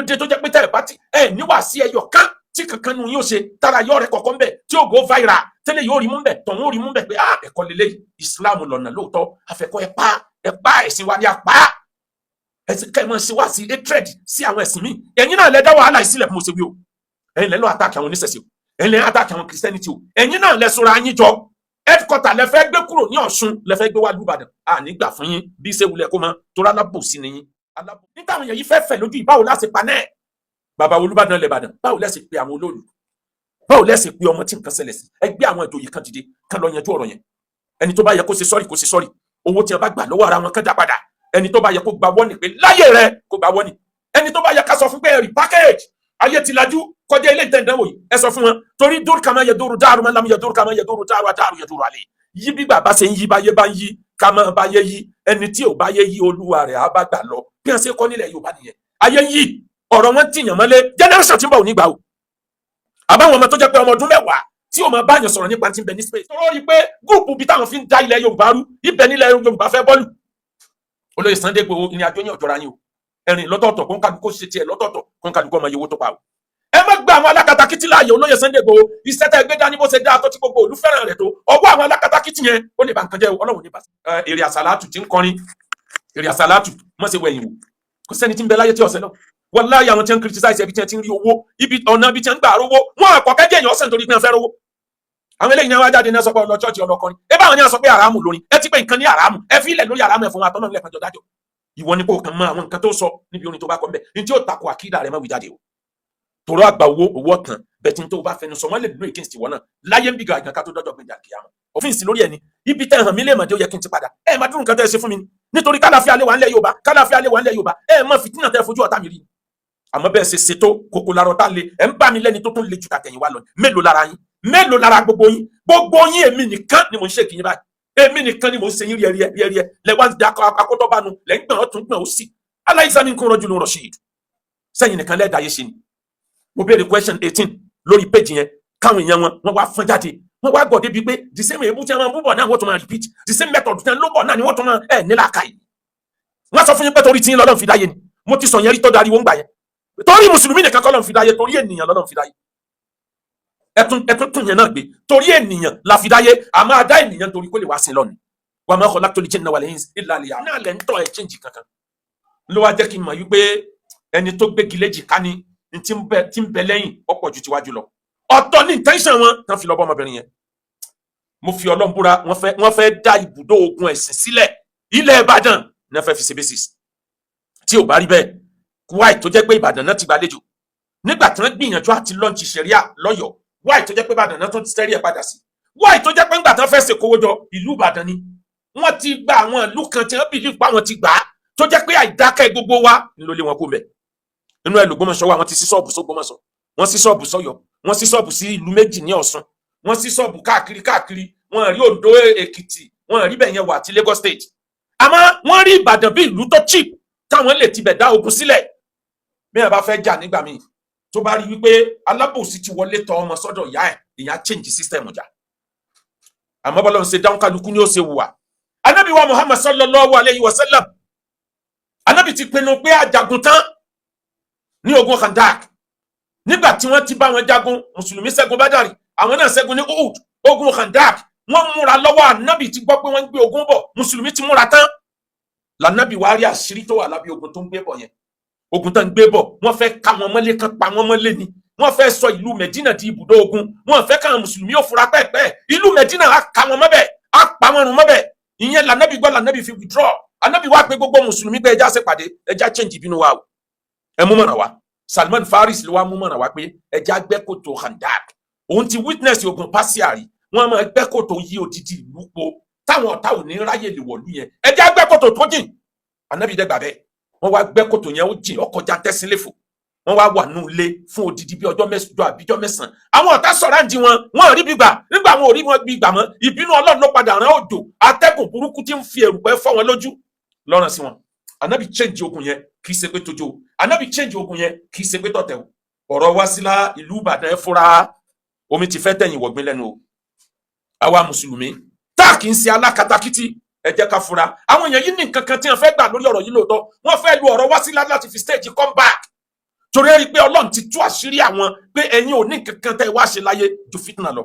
dé tó jẹ́ pé tẹ́lẹ̀ bá ti níwà sí ẹyọ kan tí kankan nu yóò ṣe tára yọ rẹ kọ̀ọ̀kan bẹ̀ tí ó go viral tẹ́lẹ̀ yóò rí mú bẹ̀ tọ̀hún ó rí mú bẹ̀ pé ẹ̀kọ́ lélẹ̀ Islam lọ́nà lóòótọ́ afẹ́kọ́ ẹ pa ẹ̀sìn wa ni a pa ẹ̀sìn kẹ́ ẹ mọ̀ sí wá sí hatred sí àwọn ẹ̀sìn míì ẹ̀yin náà lẹ dá wàhálà ìsílẹ̀ fún mo ṣe wí o ẹ̀yin lẹ lọ àtàkì àwọn oníṣẹ̀ṣe o ẹ̀yin lẹ àtàkì àwọn Christianity o ẹ̀yin náà lẹ sọra yín jọ headquarter lẹ fẹ́ gbé kúrò ní Ọ̀ṣun lẹ fẹ́ gbé wá lùbàdàn nígbà fún yín bí ṣe wulẹ̀ kó mọ torí alábòsí ni yín nígbà àwọn èèyàn yìí fẹ́ fẹ̀ lójú ìbáwò láti pa náà bàbá Olúbàdàn lẹ́bàdàn báwo lẹ́sìn pé àwọn olóòlù báwo lẹ́sìn pé ọmọ tí nǹkan ṣẹlẹ̀ sí ẹgbẹ́ àwọn ìjòyè kan dìde kan lọ yanjú ọ̀rọ̀ yẹn ẹni tó bá yẹ kó ṣe sọ́ọ̀rì owó tí wọn bá gbà lọ́wọ́ ara wọn kan dá padà ẹni tó bá yẹ kó gba wọ́nì pé láyé rẹ kó gba wọ́nì ẹni tó bá yẹ ká sọ fún pé ẹ̀rì package ayé ti lajú kọjá ilé ìtẹ̀ǹdánwò yìí ẹ sọ fún wọn torí dúró kàmá yẹ dúró dáàrú máa lámú yẹ dúró kàmá yẹ dúró dáàrú àdáàrú yẹ dúró àlè yí bí bàbá ṣe ń yí báyé bá ń yí ká máa báyé yí ẹni tí ò báyé yí olúwa rẹ̀ á bá gbà lọ bí wọn ṣe kọ́ nílẹ̀ Yorùbá nìyẹn ayé ń yí ọ̀rọ̀ wọn tìyàn mọ́lé generation tí ń bọ̀ ò ní gbà o àbáwọn ọmọ tó jẹ́ pé ọmọ ọdún mẹ́wàá tí o máa bá yàn sọ̀rọ̀ nípa tí ń bẹ ní space tó rí pé gúùpù bí táwọn fi ń da ilẹ̀ Yorùbá rú ibẹ̀ nílẹ̀ Yorùbá fẹ́ bọ́ọ̀lù olóyè Sunday Igboho ìrìn àjò yẹn ọ̀jọ̀ra yín o ẹ̀rìn lọ́tọ̀ọ̀tọ̀ kó ń kálukó ṣe tiẹ̀ lọ́tọ̀ọ̀tọ̀ kó ń kálukó ọmọ yòówó tó pa o ẹ má gba àwọn alákatakítí láàyè olóyè Sunday Igboho iṣẹ́ tẹ́ gbé dání bó ṣe dáa tó tí gbogbo òlú fẹ́ràn rẹ̀ tó ọwọ́ àwọn alákatakítí yẹn ó lè ba nǹkan jẹ́ Ọlọ́run ní bàtà èrè àsàlátù tí ń kọrin èrè àsàlátù mọ́ ṣe wẹ̀yìn wò kò sẹ́ni tí ń bẹ láyé tí ọ̀sẹ̀ náà wallahi àwọn tí ń criticize ẹbí tí ń rí owó ibi ọ̀nà ibi tí ń gbà rówó wọn àkọ́kẹ́ jẹ́ èèyàn ọ̀sẹ̀ nítorí pé wọ́n fẹ́ rówó àwọn eléyìí náà wá jáde náà sọ pé ọlọ chọ́ọ̀chì ọlọkọrin ẹ báwọn ní a sọ pé àràmù lórin ẹ ti pé nǹkan ní àràmù ẹ fi ilẹ̀ lórí àràmù ẹ fún wa tọ́nà lẹ́ẹ̀kan jọ dájọ́ ìwọ ni kò kàn mọ àwọn nǹkan tó sọ níbi orin tó bá kọ mbẹ ní tí ó takò àkídà rẹ má wí jáde o tòrọ àgbà owó ọ̀tàn bẹ̀tí tó bá fẹnu sọ wọ́n lè dúró against ìwọ náà láyé ń bí ga ìgbàká tó dọ́jọ́ gbẹ̀jà kìyàmù òfin sí lórí ẹni ibi tẹ́ hàn mí lè mọ̀ dé ó yẹ kí n ti padà ẹ má dúró nǹkan tẹ́ ẹ ṣe fún mi nítorí kálàfíà lè wà ńlẹ̀ Yorùbá ẹ má fìtínà tẹ́ fojú ọ̀tá mi rí àmọ́ bẹ́ẹ̀ ṣe ṣètò kòkò larọ̀ tá le ẹ̀ ń bá mi lẹ́ni tó tún le jù tàtẹ̀yìn wá lọ mélòó lára yín mélòó lára gbogbo yín èmi nìkan ni mò ń ṣe kìí báyìí èmi nìkan ni mò ń ṣe yín rí ẹ lẹ́wọ́n ti dákọ̀ akótọ́bánu lẹ́ ń gbọ̀n ọ̀tún gbọ̀n ó sì aláìsàn ní kó rọ́jú ló rọ̀ ṣe ìdù sẹ́yìn nìkan lẹ́ẹ̀dá yé ṣe ni mo béèrè question 18 lórí péjì yẹn káwọn èèyàn wọn wá fọ́n jáde wọ́n wá gbọ́ débi pé the same èébú tí wọ́n bú bọ̀ náà wọ́n tún máa repeat the same method tí wọ́n ló bọ̀ náà ni wọ́n tún máa nílà káyì wọ́n sọ fún yín pé torí tí yín lọ́lọ́run fi dáyé ni mo ti sọ yẹn rí tó darí wọ́n gbà yẹn torí mùsùlùmí nìkan kọ́ lọ́run fi dáyé torí ènìyàn lọ́lọ́run fi dáyé ẹtún tún yẹn náà gbé torí ènìyàn la fi dáyé a máa dá ènìyàn torí kó lè wá sí lọ́nà wa ma khalaqtul jinna wal insa illa liya'budun náà lẹ́ ń tọ́ ẹ̀ change kankan ló wá jẹ́ kí n mọ̀ wípé ẹni tó gbégi léjì ká ní tí ń bẹ lẹ́yìn ọ̀pọ̀ ju tiwájú lọ ọ̀tọ̀ ní intention wọn tán fi lọ bọ́ ọmọbìnrin yẹn mo fi Ọlọ́run búra wọ́n fẹ́ dá ibùdó ogun ẹ̀sìn sílẹ̀ ilẹ̀ Ìbàdàn ní wọ́n fẹ́ fi ṣe basis tí ò bá rí bẹ́ẹ̀ wáì tó jẹ́ pé Ìbàdàn náà ti gbàlejò nígbà tí wọ́n gbìyànjú àti lọ́ǹtì ṣẹ̀ríà lọ́yọ̀ọ́ wáì tó jẹ́ pé Ìbàdàn náà tó ti tẹ́rí ẹ̀ padà sí wáì tó jẹ́ pé ńgbà tí wọ́n fẹ́ ṣe kówó jọ ìlú Ìbàdàn ni wọ́n ti gba àwọn ìlú kan tí wọ́n bìlí pa wọn ti gbà á tó jẹ́ pé àìdákẹ́ gbogbo wa ńlọ lé wọn kó mẹ́ inú ẹ̀ l'Ògbómọ̀ṣọ́ wa wọ́n ti sí ṣọ́ọ̀bù s'Ògbómọ̀ṣọ́ wọ́n sí ṣọ́ọ̀bù s'Ọ́yọ́ wọ́n sí ṣọ́ọ̀bù sí ìlú méjì ní Ọ̀ṣun wọ́n sí ṣọ́ọ̀bù káàkiri wọ́n rí Oǹdó Èkìtì wọ́n rí bẹ̀yẹn wà àti Lagos State àmọ́ wọ́n rí Ìbàdàn bí ìlú tó cheap táwọn lè tibẹ̀ dá ogun sílẹ̀ bí wọ́n bá fẹ́ jà nígbà míì tó bá rí wípé alábòsí ti wọlé tọ ọmọ sọ́dọ̀ ìyá ẹ̀ ìyá change system jà àmọ́ bọ́lá ń ṣe dáhùn kálukú ní ó ṣe wùwà Ànábì wa Muhammad sallallahu alayhi wa sallam Ànábì ti pinnu pé àjàgùn tán ní ogun Khandak nígbà tí wọ́n ti bá wọn jagun mùsùlùmí ṣẹ́gun Bádàrí àwọn náà ṣẹ́gun ní Uhud ogun Khandak wọ́n múra lọ́wọ́ Ànábì ti gbọ́ pé wọ́n ń gbé ogun bọ̀ mùsùlùmí ti múra tán l'Ànábì wá rí àṣírí tó wà lábẹ́ ogun tó ń gbé bọ̀ yẹn ogun tó ń gbé bọ̀ wọ́n fẹ́ ká wọn mọ́lé kan pa wọn mọ́lé ni wọ́n fẹ́ sọ ìlú Mẹ̀dínà di ibùdó ogun wọ́n fẹ́ káwọn mùsùlùmí ò fura pẹ́ẹ́pẹ́ ìlú Mẹ̀dínà á ká wọn mọ́bẹ̀ á pa wọn run mọ́bẹ̀ ìyẹn l'Ànábì gbọ́ l'Ànábì fi withdraw Ànábì wá pé gbogbo mùsùlùmí pé ẹja ṣèpàdé ẹja change ìbínú wa o ẹ mú mọ̀ràn wa Salman Faris ló wá mú mọ̀ràn wá pé ẹja gbẹ́ kòtò Khandak òun ti witness ogun pàṣíàrí wọ́n máa gbẹ́ kòtò yí odidi ìlú po táwọn ọ̀tá ò ní ráyè lè wọ̀lú yẹn ẹja gbẹ́ kòtò tó jìn Ànábì dẹ́gbà bẹ́ẹ̀ wọ́n wá gbẹ́ kòtò yẹn ó jìn ọkọ̀ jantẹ́sí léfò wọ́n wá wà nù ilé fún odidi bí ọjọ́ mẹ́sàn-án àbíjọ́ mẹ́sàn-án àwọn ọ̀tá sọ̀rọ̀ àǹdí wọn rí gbígbà nígbà wọn ò rí wọn gbígbà mọ́ ìbínú Ọlọ́run ló padà rán òjò atẹ́gùn burúkú tí ń fi èrùpẹ̀ fọ́ wọn lójú lọ́rùn sí wọn Ànábì change ogun yẹn kì í ṣe pé tójó Ànábì change ogun yẹn kì í ṣe pé tọ̀tẹ̀ o ọ̀rọ̀ wá sílá ìlú Ìbàdàn ẹ fura omi ti fẹ́ tẹ̀yìn wọ̀gbìn lẹ́nu o àwa mùsùlùmí tá kì í ṣe alákatakítí ẹ jẹ́ ká fura àwọn èèyàn yìí ní nǹkan kan tí wọ́n fẹ́ gbà lórí ọ̀rọ̀ yìí lóòótọ́ wọ́n fẹ́ lu ọ̀rọ̀ wá sílá láti fi stage come back torí ẹ rí pé Ọlọ́run ti tú àṣírí àwọn pé ẹ̀yin ò ní kankan tẹ́ wá ṣe láyé ju fitna lọ.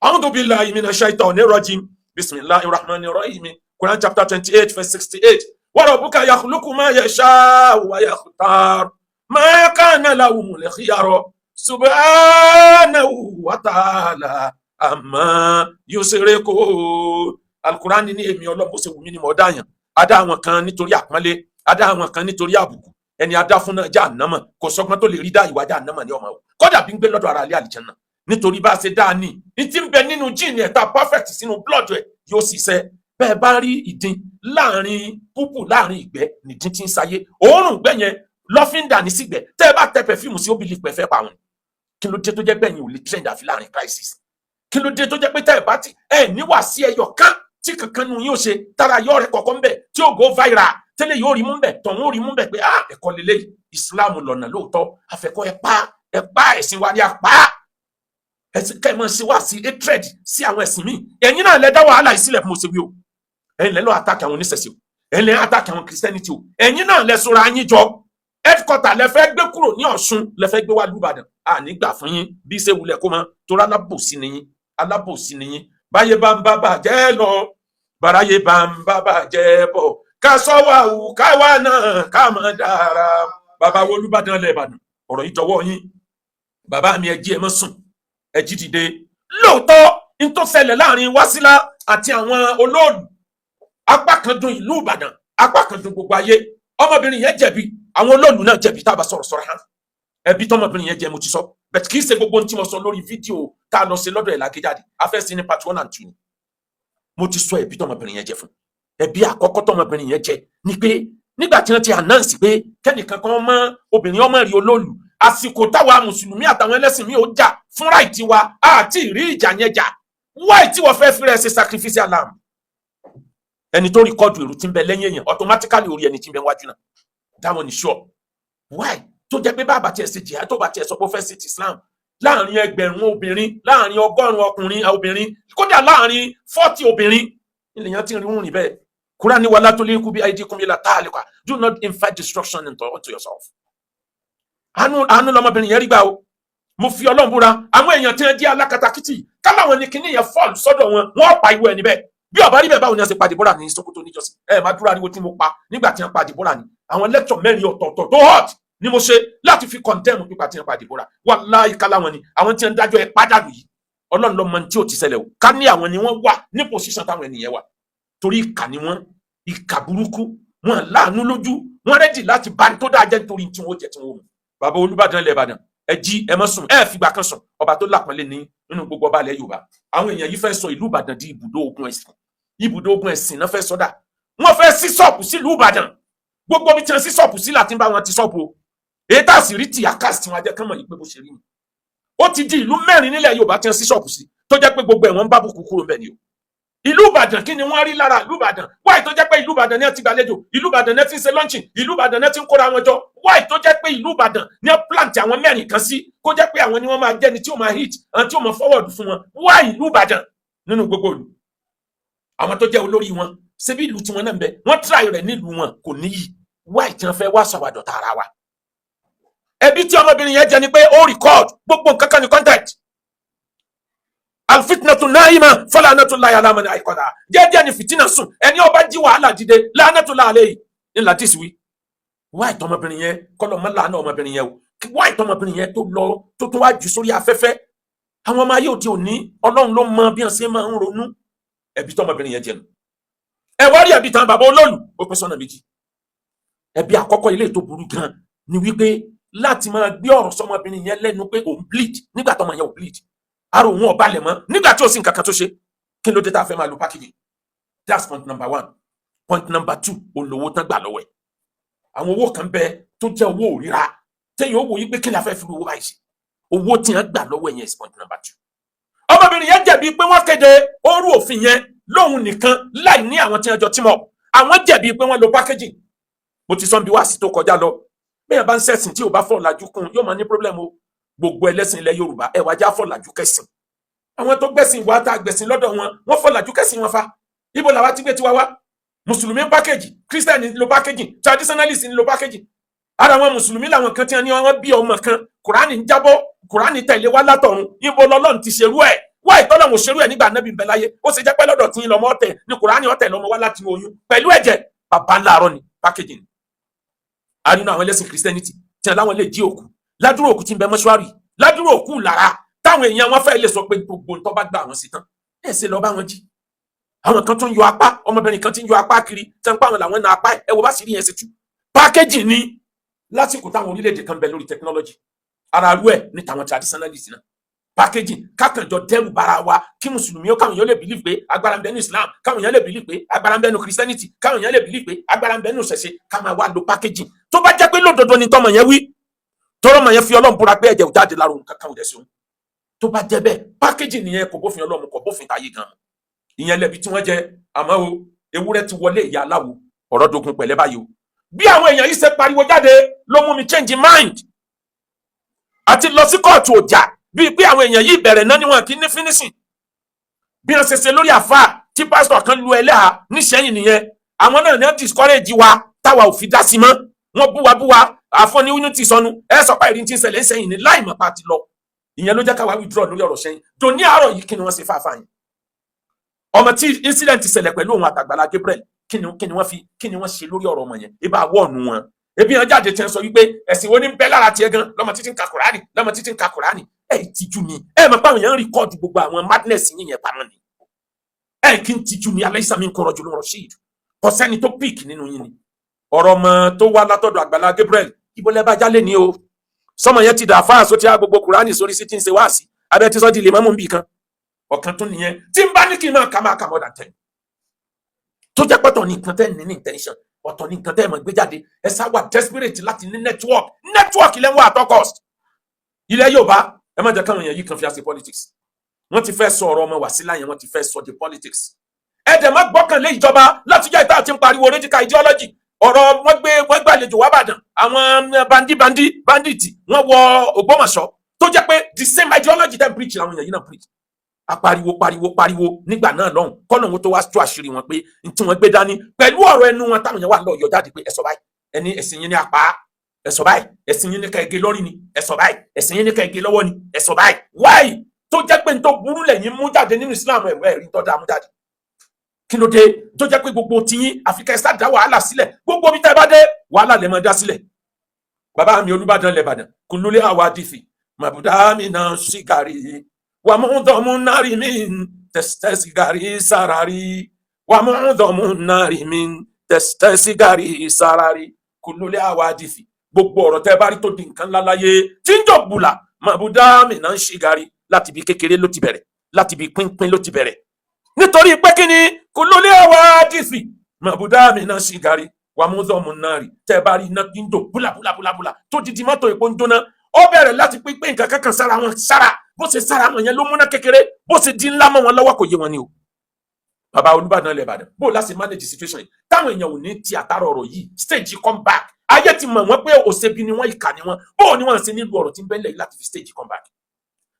A'udhu billahi minash shaitanir rajim. Bismillahir rahmanir rahim. Quran chapter 28 verse 68. Wa rabbuka yakhluqu ma yasha'u wa yakhtar. Ma kana lahumul khiyara. Subhanahu wa ta'ala amma yushrikun. Al-Quran ní èmi Ọlọ́run bó ṣe wù mí ni mo dá yàn. Adá àwọn kan nítorí àpọ́nlé, adá àwọn kan nítorí àbùkù. Ẹni adá fún náà jahannama, kò sọ́gbọ́n tó lè rí dá ìwà jahannama ní ọmọ o. Kódà bí ń gbé lọ́dọ̀ ara ilé àlìjánnà. Nítorí bá ṣe dáa ní tí ń bẹ nínú jíìnì ẹ̀ta perfect sínú blood rẹ̀ yóò ṣiṣẹ́. Bẹ́ẹ̀ bá rí ìdin láàrin púpù láàrin ìgbẹ́ nìdín tí ń sayé. Òórùn ìgbẹ́ yẹn lọ́fíńdà ní sígbẹ́. Tẹ́ ẹ bá tẹ pẹ̀fíìmù sí óbìlì pẹ̀fẹ́ pa wọn. Kí ló dé tó jẹ́ gbẹ̀yìn ò lè trend àfi láàrin crisis? Kí ló dé tó jẹ́ pé tẹ́ ẹ bá ti níwà sí ẹyọ kan tí kankan nu yóò ṣe tára yọ rẹ kọ̀ọ̀kan bẹ̀ tí ó go viral tẹ́lẹ̀ yóò rí mú bẹ̀ tọ̀hún ó rí mú bẹ̀ pé ẹ̀kọ́ lélẹ̀ Islam lọ́nà lóòótọ́ afẹ́kọ́ ẹ pa ẹ̀sìn wa ní apá ẹ̀sìn kẹ́ ẹ mọ̀ sí wá sí hatred sí àwọn ẹ̀sìn míì ẹ̀yin náà lẹ dá wàhálà ìsílẹ̀ fún mọ̀ọ́sẹ̀ wí o ẹ̀yin lẹ lọ attack àwọn oníṣẹ̀ṣẹ̀ o ẹ̀yin lẹ attack àwọn Christianity o ẹ̀yin náà lẹ sọra yín jọ headquarter lẹ fẹ́ gbé kúrò ní Ọ̀ṣun lẹ fẹ́ gbé wá lùbàdàn nígbà fún yín bí ṣe wulẹ̀ kó mọ́ torí alábòsí ni yín báyé bá ń bá bàjẹ́ lọ bàráyé bá ń bá bàjẹ́ bọ̀ ká sọ́wọ́ àwù káwa náà ká mọ̀ dára. Bàbá wo Olúbàdàn lẹ́ẹ̀bàdàn ọ̀rọ̀ yìí jọ̀wọ́ yín bàbá mi ẹ jí ẹ mọ́ sùn ẹ jí dìde. Lóòótọ́ n tó ṣẹlẹ̀ láàrin Wásílà àti àwọn olóòlù apá kan dùn ìlú Ìbàdàn apá kan dùn gbogbo ayé. Ọmọbìnrin yẹn jẹ̀bi àwọn olóòlù náà jẹ̀bi tá a bá sọ̀rọ̀ hàn ẹbí tọmọbìnrin yẹn jẹ mo ti sọ bẹ́ẹ̀ kì í ṣe gbogbo ohun tí mo sọ lórí fídíò tá a lọ ṣe lọ́dọ̀ ẹ̀ lágéjáde afẹ́sí ní part 1 and 2 ni mo ti sọ ẹbí tọmọbìnrin yẹn jẹ fún ẹbí àkọ́kọ́ tọmọbìnrin yẹn jẹ ni pé nígbà tí wọ́n ti announce pé kẹ́nìkan kan mọ́ obìnrin ọmọ rí olóòlù àsìkò táwa mùsùlùmí àtàwọn ẹlẹ́sìn mi ò jà fún ráìtì wa àti ìrí ìjà yẹn jà wáì tí wọ́n fẹ́ fi rẹ̀ ṣe sacrificial lamb ẹni tó rìkọ́dù èrò tí ń bẹ lẹ́yìn èèyàn automatically orí ẹni tí ń bẹ wájú náà dáwọn ní sure wáì tó jẹ́ pé bàbá tiẹ̀ ṣe jìyà tó bá tiẹ̀ sọ pé ó fẹ́ sí ti Islam láàrin ẹgbẹ̀rún obìnrin láàrin 100 ọkùnrin obìnrin kódà láàrin 40 obìnrin ilẹ̀yàn tí ń rí rìn bẹ́ẹ̀ Kúránì ní wala tulqu bi aydikum ila tahluka do not invite destruction into yourself. àánú lọmọbìnrin yẹn rí gbà o mo fi Ọlọ́run búra àwọn èèyàn tí wọ́n di alákatakítì káláwọn ní kíní yẹn fọ́ọ̀lù sọ́dọ̀ wọ́n pa ìwé ẹni bẹ́ẹ̀ bí ọ̀bá rí bẹ́ẹ̀ báwo ni wọ́n ṣe pa Dìbórà ní Sókótó níjọ́sí máa dúró ariwo tí mo pa nígbà tí wọ́n pa Dìbórà ní àwọn lecture 4 ọ̀tọ̀ọ̀tọ̀ tó hot ni mo ṣe láti fi condemn pípa tí wọ́n pa Dìbórà wallahi káláwọn ni àwọn tí wọ́n dájọ́ ẹ pàdánù yìí Ọlọ́run ló mọ tí ò ti ṣẹlẹ̀ o ká ní àwọn ni wọ́n wà ní position táwọn ènìyàn wà torí ìkà ni wọ́n ìkà burúkú wọn láàánú lójú wọn rẹ́dì láti bá ní tó dáa jẹ́ nítorí tí wọ́n jẹ tí wọ́n mú. Bàbá Olúbàdàn ilẹ̀ Ìbàdàn ẹ jí ẹ mọ́ sùn ẹ fìgbà kan sùn ọba tó lápọ̀nlé ní nínú gbogbo ọba ilẹ̀ Yorùbá àwọn èèyàn yìí fẹ́ sọ ìlú Ìbàdàn di ibùdó ogun ẹ̀sìn náà fẹ́ sọ́dà wọ́n fẹ́ sí ṣọ́ọ̀pù sí ìlú Ìbàdàn gbogbo bí tí wọ́n sí ṣọ́ọ̀pù sí láti bá wọn ti ṣọ́ọ̀pù o èyí tá a sì rí ti àkáàsì tí wọ́n jẹ́ kán mọ̀ yìí pé bó ṣe rí ni ó ti di ìlú 4 nílẹ̀ Yorùbá tí wọ́n sí ṣọ́ọ̀pù sí tó jẹ́ pé gbogbo ẹ̀wọ̀n ń bá bùkún kúrò bẹ́ẹ̀ ni o ìlú Ìbàdàn kí ni wọ́n rí lára ìlú Ìbàdàn wáì tó jẹ́ pé ìlú Ìbàdàn ni ẹ ti gbàlejò ìlú Ìbàdàn ni ẹ ti ń ṣe lọ́ńchìn ìlú Ìbàdàn ni ẹ ti ń kóra wọn jọ wáì tó jẹ́ pé ìlú Ìbàdàn ni ẹ plant àwọn 4 kan sí kó jẹ́ pé àwọn ni wọ́n máa jẹ́ ni tí ó máa hit àwọn tí ó máa forward fún wọn wáì ìlú Ìbàdàn nínú gbogbo ìlú àwọn tó jẹ́ olórí wọn ṣebí ìlú tí wọ́n náà ń bẹ wọ́n try rẹ̀ nílùú wọn kò níyì wáì tí wọ́n fẹ́ wá sọ̀wádọ̀ tààrà wa ẹbí tí ọmọbìnrin yẹn jẹ ni pé ó record gbogbo nǹkan kan ní contact alfitnatu naima falanatullahi ala man ayqadha jẹ́jẹ́ ni fitina sùn ẹni ó bá jí wàhálà dìde lanatullahi alayhi ńlá tí sì wí wá ìtọ́mọbìnrin yẹn kọ́lọ̀ mọ́ làánà ọmọbìnrin yẹn o wá ìtọ́mọbìnrin yẹn tó wá jù sórí afẹ́fẹ́ àwọn ọmọ ayé òde òní Ọlọ́run ló mọ bí wọ́n ṣe máa ń ronú ẹbí tọ́mọbìnrin yẹn jẹnu ẹ wá rí ẹbí tán bàbá olóòlù ó pín sọ́nà méjì ẹbí àkọ́kọ́ ilé tó burú gan ni wípé láti máa gbé ọ̀rọ̀ sọmọbìnrin yẹn lẹ́nu pé òun bleed nígbà tọ́mọ yẹn ò bleed àrò òun ọba lẹ̀ mọ́ nígbà tí ó sì nǹkan kan tó ṣe kí ló dé tá a fẹ́ máa lo packaging that's point number 1. Point number 2 olówó tán gbà lọ́wọ́ ẹ̀ àwọn owó kan bẹ tó jẹ́ owó òríra tẹ́yìn owó yìí pé kí ni a fẹ́ fi owó báyìí ṣe owó tí wọ́n gbà lọ́wọ́ ẹ̀ yẹn is point number 2. ọmọbìnrin yẹn jẹ̀bi pé wọ́n kéde orú òfin yẹn lóhun nìkan láì ní àwọn tí wọ́n jọ tímọ̀ àwọn jẹ̀bi pé wọ́n lo packaging mo ti sọ bí wàásì tó kọjá lọ bẹ́ẹ̀ bá ń ṣẹ̀sìn tí ò bá fọ̀ làjú kún yóò máa ní problem o gbogbo ẹlẹ́sìn ilẹ̀ Yorùbá ẹ wájà fọ̀làjú kẹsìn àwọn tó gbẹ̀sìn ìwà tá a gbẹ̀sìn lọ́dọ̀ wọ́n fọ̀làjú kẹsìn wọn fa ibo làwa ti gbé tiwa wá mùsùlùmí pákéjì kírísítẹ́nì lo pákéjì traditionalist lo pákéjì ara wọn mùsùlùmí làwọn kan tí wọ́n bí ọmọ kan kùránì ń jábọ́ kùránì tẹ̀lé wá látọ̀run ibo lọ́lọ́run ti ṣerú ẹ̀ wá ìtọ́lọ̀ mo ṣerú ẹ̀ nígbà Ànábì ń bẹ láyé ó ṣe jẹ́ pé lọ́dọ̀ tí ń lọ́mọ ọ̀tẹ̀ ní kùránì ọ̀tẹ̀ lọ́mọ wá láti oyún pẹ̀lú ẹ̀jẹ̀ bàbá ńláàárọ̀ ni pákéjì ni. a nínú àwọn ẹlẹ́sìn Christianity tí wọn láwọn lè jí òkú ládùúrò òkú tí ń bẹ mọ́ṣúárì ládùúrò òkú lára táwọn èèyàn wọn fẹ́ lè sọ pé gbogbo tó bá gbà wọn sí tán ẹ̀ ṣe lọ bá wọn jí. àwọn kan tó ń yọ apá ọmọbìnrin kan tí ń yọ apá kiri tí wọn pa àwọn làwọn na apá ẹ wo bá sì rí yẹn ṣe tú pákéjì ni lásìkò táwọn orílẹ̀-èdè kan bẹ lórí technology ara rú ẹ̀ ní tàwọn traditionalist náà packaging kákànjọ dẹ́rù bara wa kí mùsùlùmí ó káwọn èèyàn lè believe pé agbára ń bẹ ní Islam káwọn èèyàn lè believe pé agbára ń bẹ ní Christianity káwọn èèyàn lè believe pé agbára ń bẹ ní ṣẹ̀ṣẹ̀ ká máa wá lo packaging tó bá jẹ́ pé lódodo ni tọmọ yẹn wí tọrọmọ yẹn fi Ọlọ́run búra pé ẹ̀jẹ̀ ò jáde lára òun kankan ò dẹ̀ sí òun tó bá jẹ́ bẹ́ẹ̀ packaging nìyẹn kò bófin Ọlọ́run kò bófin tayé gan ìyẹn lẹbi tí wọ́n jẹ àmọ́ o ewúrẹ́ ti wọlé ìyá aláwo ọ̀rọ̀ dogun pẹ̀lẹ́ báyìí o bí àwọn èèyàn yìí ṣe pariwo jáde ló mú mi change mind àti lọ sí kóòtù ọjà bíi pé àwọn èèyàn yìí bẹ̀rẹ̀ náà níwọ̀n kí ní finishing bí wọ́n ṣe ṣe lórí àfáà tí pásítọ̀ kan lu ẹlẹ́hà níṣẹ́yìn nìyẹn àwọn náà ní wọ́n discourage wa táwa ò fi dá sí mọ́ wọ́n bú wa àfọ́ni unity sọnù ẹ sọ pé ìrìn tí ń ṣẹlẹ̀ sẹ́yìn ní láì mọ̀ pa ti lọ ìyẹn ló jẹ́ káwa withdraw lórí ọ̀rọ̀ sẹ́yìn tó ní àárọ̀ yìí kí ni wọ́n ṣe fáfáà yẹn ọmọ tí incident ṣẹlẹ̀ pẹ̀lú òun àtàgbàlá Gabriel kí ni wọ́n ṣe lórí ọ̀rọ̀ ọmọ yẹn ibà wọ́ọ̀nù wọn ebi hàn jáde tí wọ́n sọ wípé ẹ̀sìn wo ní bẹ́ lára tiẹ̀ gan lọ́mọ títí ń ka Kùránì lọ́mọ títí ń ka Kùránì ẹ̀ tijú ni ẹ̀ mọ̀ pé àwọn èèyàn ń rìkọ́ọ̀dù gbogbo àwọn madness yìí yẹn pamọ́ ni ẹ̀ kí n tijú ni aláìsàmì ń kọ́rọ̀ jù lọ́rọ̀ ṣíìd kò sẹ́ni tó píìkì nínú yín ni ọ̀rọ̀ ọmọ tó wá látọ̀dọ̀ Àgbàlá Gabriel ibo lẹ́ bá jálè ní o sọmọ yẹn ti dà fáà sóti á gbogbo Kùránì sórí sí ti ń ṣe wáàsí abẹ́ ti sọ́ di lè mọ́mú bì kan ọ̀kan tó nìyẹn tí ń bá ní kí n máa kà more than 10 tó jẹ́ pẹ́tọ̀ ní nǹkan tẹ́ ní intention ọ̀tọ̀ ní nǹkan tẹ́ mọ̀ gbé jáde ẹ sá wà desperate láti ní network ilẹ̀ ń wà at cost ilẹ̀ Yorùbá ẹ má jẹ́ káwọn èèyàn yìí kan fi àṣẹ politics wọ́n ti fẹ́ sọ ọ̀rọ̀ ọmọ Wàsílà yẹn wọ́n ti fẹ́ sọ the politics ẹ dẹ̀ má gbọ́kànlé ìjọba láti jẹ́ ìta àti ń pariwo radical ideology ọ̀rọ̀ wọ́n gbàlejò wá bàdàn àwọn bandits wọ́n wọ Ògbómọ̀ṣọ́ tó jẹ́ pé the same ideology tẹ́ preach làwọn èèyàn yìí náà preach apariwo nígbà náà lọ́hùn kọ́nà wọn tó wá tó àṣírí wọn pé tí wọ́n gbé dání pẹ̀lú ọ̀rọ̀ ẹnu wọn táwọn yẹn wà lọ yọ jáde pé ẹ̀sọ́ báyìí ẹni ẹ̀sìn yín ní apá ẹ̀sọ́ báyìí ẹ̀sìn yín ní ká ege lórí ni ẹ̀sọ́ báyìí ẹ̀sìn yín ní ká ege lọ́wọ́ ni ẹ̀sọ́ báyìí wáyì tó jẹ́ pé tó burú lẹ́yìn mú jáde nínú Islam ẹ̀rí tó dáa mú jáde kí ló dé tó jẹ́ pé gbogbo tiyín Áfíríkà ẹ̀sà dá wàhálà sílẹ̀ gbogbo bí tẹ́ bá dé wàhálà lè máa dá sílẹ̀ bàbá mi Olúbàdàn lẹ́bàdàn kùnlólé àwa dìfì màbúdá mi náà ṣìgàrí ومعظم النار من تستسغري سراري ومعظم النار من تستسغري سراري كل الحوادث gbogbo ọ̀rọ̀ tẹ́ bá rí tó di nǹkan ńlá láyé tí ń jọ bùlà màbúdá mi náà ń ṣìgàrí láti bí kékeré ló ti bẹ̀rẹ̀ láti bí pínpín ló ti bẹ̀rẹ̀ nítorí pé kí ni كل الحوادث màbúdá mi náà ń ṣìgàrí ومعظم النار tẹ́ bá rí iná tí ń jò búlàbúlàbúlà tó di mọ́tò epo ń jóná ó bẹ̀rẹ̀ láti pínpín nǹkan kankan sára wọn sára bó ṣe sára wọn yẹn ló múná kékeré bó ṣe di ńlá mọ́ wọn lọ́wọ́ kò yé wọn ni o bàbá Olúbàdàn lẹ́bàdàn bó láti manage situation yìí táwọn èèyàn ò ní ti àtàrà ọ̀rọ̀ yìí stage come back ayé ti mọ̀ wọ́n pé òṣèbí ni wọ́n ìkà ni wọ́n bó ni wọ́n ṣe nílùú ọ̀rọ̀ tí ń bẹ́lẹ̀ yìí láti fi stage come back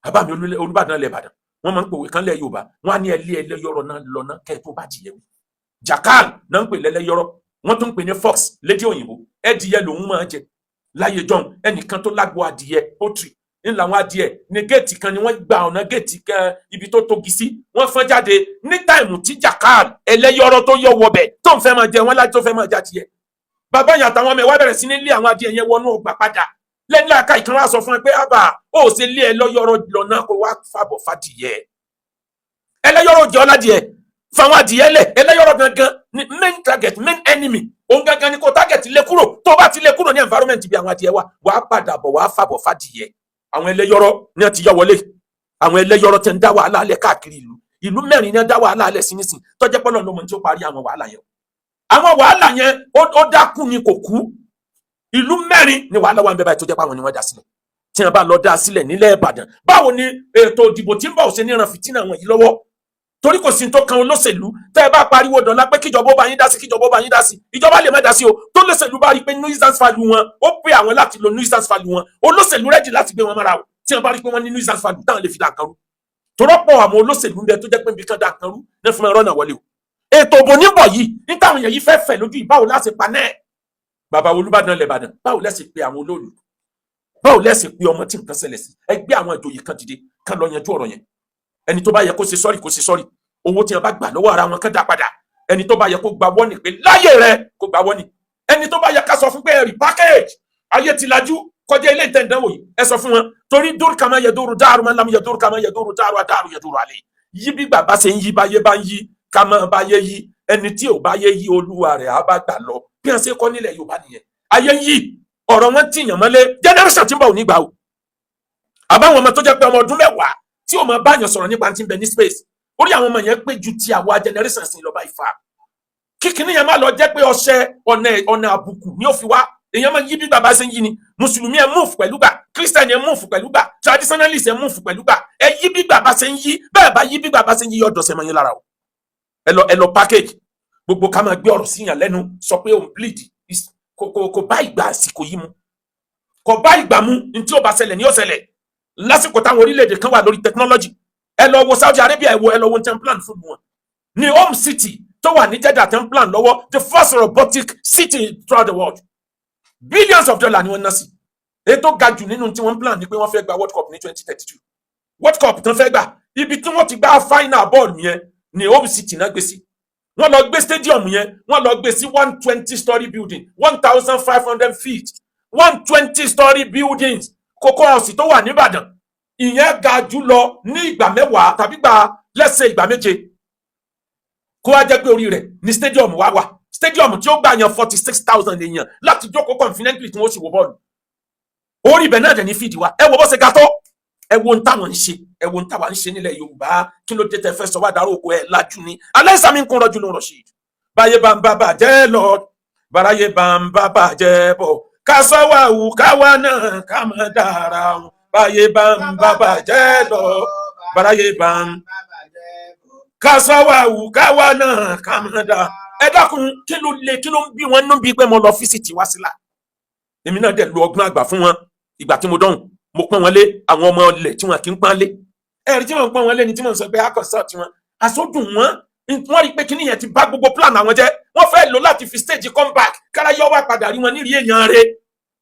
bàbá mi Olúbàdàn lẹ́bàdàn wọ́n máa ń pòwe kan lẹ́ Yorùbá wọ́n á ní ẹlẹ́yọ̀rọ̀ náà lọ́nà kẹ́ tó bá dìyẹ wí jackal náà ń pè lẹ́lẹ́yọ̀rọ̀ wọ́n tún ń pè ní fox lédè òyìnbó ẹ̀dìyẹ lòun máa jẹ láyé john ẹnìkan tó lágbo adìyẹ poultry ńlá àwọn adìẹ ní géètì kan ni wọ́n gba ọ̀nà géètì kan ibi tó togi sí wọ́n fọ́n jáde ní táìmù tí jàkáàl ẹlẹ́yọ̀rọ̀ tó yọ wọbẹ̀ tó ń fẹ́ máa jẹ wọ́n láti tó fẹ́ máa jadìẹ bàbá yẹn àtàwọn ọmọ ẹ̀ wá bẹ̀rẹ̀ sí ní lé àwọn adìẹ yẹn wọnú ọgbà padà lẹ́ni àká ìkan wá sọ fún ẹ pé àbà ó ṣe lé ẹlẹ́yọ̀rọ̀ lọ́nà kó wá fàbọ̀ fàdìyẹ ẹlẹ́yọ̀rọ̀ jẹ́ ọ̀làdìẹ fáwọn adìẹ lẹ̀ ẹlẹ́yọ̀rọ̀ gangan ni main target main enemy òun gangan ni kò target lé kúrò tó bá ti lé kúrò ní environment bí àwọn adìẹ wa wàá padà bọ̀ wàá fàbọ̀ fàdìyẹ àwọn ẹlẹ́yọ̀rọ̀ ni wọ́n ti yọ wọlé àwọn ẹlẹ́yọ̀rọ̀ tẹ́ ń dá wàhálà alẹ́ káàkiri ìlú mẹ́rin ni wọ́n dá wàhálà alẹ́ sí nísìn tó jẹ́ pọ́nlọ́ lọ́mọ tí ó parí àwọn wàhálà yẹn àwọn wàhálà yẹn ó dákú ni kò kú ìlú mẹ́rin ni wàhálà wà ń bẹ báyìí tó jẹ́ pé àwọn ni wọ́n dá sílẹ̀ tí wọ́n bá lọ dá sílẹ̀ nílẹ̀ Ìbàdàn báwo ni ètò ìdìbò tí ń bọ̀ ṣe níran fìtínà wọn yìí lọ́wọ́ torí kò sí tó kan olóṣèlú tẹ́ ẹ bá pariwo dọ̀la pé kíjọba ó bá yín dá sí kíjọba ó bá yín dá sí ìjọba lè má dá sí o tó lóṣèlú bá rí i pé nuisance value wọn ó pè àwọn láti lo nuisance value wọn olóṣèlú rẹ́dì láti gbé wọn mára o tí wọ́n bá rí i pé wọ́n ní nuisance value táwọn lè fi dá nǹkan rú torọ́pọ̀ àwọn olóṣèlú ń bẹ tó jẹ́ pé nbí kan dá nǹkan rú ní fún ẹ̀rọ náà wọlé o ètò òbò níbọ̀ yìí ní táwọn èèyàn yìí fẹ́ fẹ̀ lójú ìbáwò láti pa náà bàbá Olúbàdàn lẹ́bàdàn báwo lẹ́sìn pé àwọn olóòlù báwo lẹ́sìn pé ọmọ tí nǹkan ṣẹlẹ̀ sí ẹgbẹ́ àwọn ìjòyè kan dìde kan lọ yanjú ọ̀rọ̀ yẹn ẹni tó bá yẹ kó ṣe sọ́rí kó ṣe sọ́rí owó tí wọn bá gbà lọ́wọ́ ara wọn kán dá padà ẹni tó bá yẹ kó gba wọ́nì pé láyé rẹ kó gba wọ́nì ẹni tó bá yẹ ká sọ fún pé ẹ̀rì package ayé ti lajú kọjá ilé ìtẹ̀ǹdánwò yìí ẹ sọ fún wọn torí dúró kàmá yẹ dúró dáàrú máa ń lámú yẹ dúró kàmá yẹ dúró dáàrú adáàrú yẹ dúró àlè yí bí bàbá ṣe ń yí báyé bá ń yí kàmá báyé yí ẹni tí ò báyé yí olúwa rẹ̀ á bá gbà lọ bí wọn ṣe kọ́ nílẹ̀ Yorùbá nìyẹn ayé ń yí ọ̀rọ̀ wọn tìyàn mọ́lé generation tí ń bọ̀ ò ní gbà o àbáwọn ọmọ tó jẹ́ pé ọmọ ọdún mẹ́wàá tí ó máa báyàn sọ̀rọ̀ nípa tí ń bẹ ní space orí àwọn ọmọ yẹn pé ju ti àwa generation sí lọ́ba ìfà kíkiní yẹn má lọ jẹ́ pé ọṣẹ ọ̀nà àbùkù ni ó fi wá èèyàn máa yí bí bàbá ṣe ń yí ni mùsùlùmí ẹ move pẹ̀lú gbà christian ẹ move pẹ̀lú gbà traditionalist ẹ move pẹ̀lú gbà ẹ yí bí bàbá ṣe ń yí bẹ́ẹ̀ bá yí bí bàbá ṣe ń yí ọ̀dọ̀ ṣe máa yín lára o ẹ lọ package gbogbo ká máa gbé ọ̀rọ̀ síyàn lẹ́nu sọ pé òun bleed kò bá ìgbà àsìkò yìí mu kò bá ìgbà mu ní tí ó bá ṣẹlẹ̀ ní ó ṣẹlẹ̀ lásìkò táwọn orílẹ̀-èdè kan wà lórí technology ẹ lọ wo Saudi Arabia ẹ lọ wo ten plan fún wọn ní home city tó wà ní Jeddah ten plan lọ́wọ́ the first robotic city throughout the world billions of dollars ni wọ́n ná sí èyí tó ga jù nínú tí wọ́n plan ni pé wọ́n fẹ́ gba World Cup ní 2032 World Cup tán fẹ́ gbà ibi tí wọ́n ti gbá final ball yẹn ní home city náà gbé sí wọ́n lọ gbé stadium yẹn wọ́n lọ gbé sí 120 story building 1,500 feet 120 story buildings Cocoa House tó wà níbàdàn ìyẹn ga jù lọ ní ìgbà mẹ́wàá tàbí gbà lẹ́sẹ̀ ìgbà méje kó wá jẹ́ pé orí rẹ̀ ní stadium wà stadium tí ó gbà yan 46,000 èèyàn láti jókòó confidently tí wọ́n sì wo bọ́ọ̀lù orí ibẹ̀ náà dẹ̀ ní fídì wa ẹ wo bó ṣe ga tó ẹ wo ń táwọn ń ṣe ẹ wo ń táwa ń ṣe nílẹ̀ Yorùbá kí ló dé tẹ fẹ́ sọ wá dárò oko ẹ lájú ni aláìsàmì ń kún rọjú ló ń rọṣì báyé bá ń bá bàjẹ́ lọ báráyé bá ń bá bàjẹ́ bọ̀ ká sọ wà wù káwa náà ká má dára wọn báyé bá ń bá bàjẹ́ lọ báráyé bá ń ká sọ wà wù káwa náà ká má dára ẹ dákun kí ló ń bí wọn nú bí pé mo lọ fíṣítì wá sílá èmi náà dẹ̀ lu ọgbọ́n àgbà fún wọn ìgbà tí mo dọ̀hùn mo pọ́n wọn lé àwọn ọmọ ilẹ̀ tí wọn kì í pọ́n lé ẹ̀rí tí wọ́n pọ́n wọn lé ni tí wọ́n sọ pé akọ̀sọ́ tí wọ́n àsọdùn wọ́n rí pé kíní yẹn ti bá gbogbo plan àwọn jẹ́ wọ́n fẹ́ lò láti fi stage comeback káráyọ́ wá padà rí wọn nírí èèyàn rẹ̀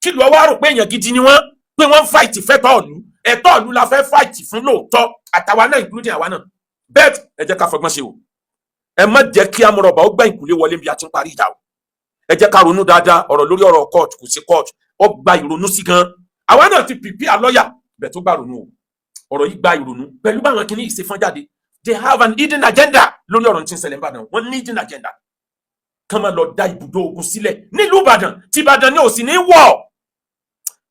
kí ló wá rò pé èèyàn gidi ni wọ́n pé wọ́n fight fẹ́tọ̀ ìlú ẹ̀tọ́ ìlú la fẹ́ fight fún lóòótọ́ àtàwa náà including àwa náà bẹ́ẹ̀ ẹ jẹ́ ká fọgbọ́n ṣe o ẹ má jẹ́ kí amúrọ̀bà ó gbá ìkúlé wọlé bí a ti ń parí ìjà o ẹ jẹ́ ká ronú dáadáa ọ̀rọ̀ lórí ọ̀rọ̀ court kò sí court ó gba ìrònú sí gan àwa náà ti pìpì àlọ́yà bẹ̀ tó gbà ronú o ọ̀rọ̀ yìí gba ìrònú pẹ̀lú báwọn kìíní yìí ṣe fọ́n jáde they have an hidden agenda lórí ọ̀rọ̀ tí ń ṣẹlẹ̀ Ìbàdàn wọ́n ní hidden agenda kán máa lọ da ibùdó ogun sílẹ̀ nílùú Ìbàdàn tí Ìbàdàn ní òsì ní wọ̀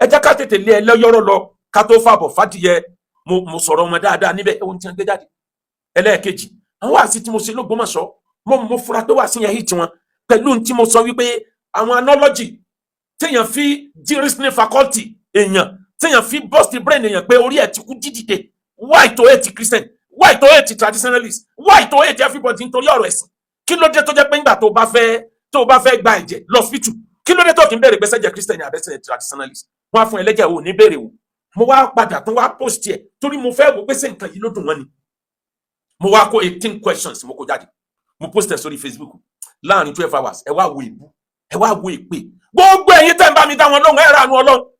ẹ jẹ́ ká tètè lé ẹ lọ́yọ́rọ́ lọ ká tó fàbọ̀ fàdìyẹ mo sọ̀rọ̀ wọn dáadáa níbẹ̀ ohun tí wọ́n gbé jáde ẹlẹ́ẹ̀kejì àwọn wàásì tí mo ṣe l'Ógbómọ̀ṣọ́ mo fura pé wàásì yẹn hì tiwọn pẹ̀lú tí mo sọ wípé àwọn analogy téèyàn fi di reasoning faculty èèyàn téèyàn fi burst brain èèyàn pé orí ẹ̀ ti kú dídìde why to hate Christian why to hate traditionalist why to hate everybody nítorí ọ̀rọ̀ ẹ̀sìn kí ló dé tó jẹ́ pé ńgbà tó bá fẹ́ gba ẹ̀jẹ̀ lọ́sítù kí ló dé tó kì í béèrè pé ṣẹ́jẹ̀ Christian àbẹ́sẹ̀ traditionalist wọ́n á fún ẹlẹ́jẹ̀ ò ní béèrè o mo wá padà tún wá post ẹ̀ torí mo fẹ́ wò pé ṣé nǹkan yìí ló dùn wọ́n ni mo wá kó 18 questions mo kó jáde mo post ẹ̀ sórí Facebook láàrin 12 hours ẹ wá wo ìbú ẹ wá wo ìpè gbogbo ẹ̀yin tẹ́ ń bá mi dá wọn lóhùn ẹ ránú Ọlọ́run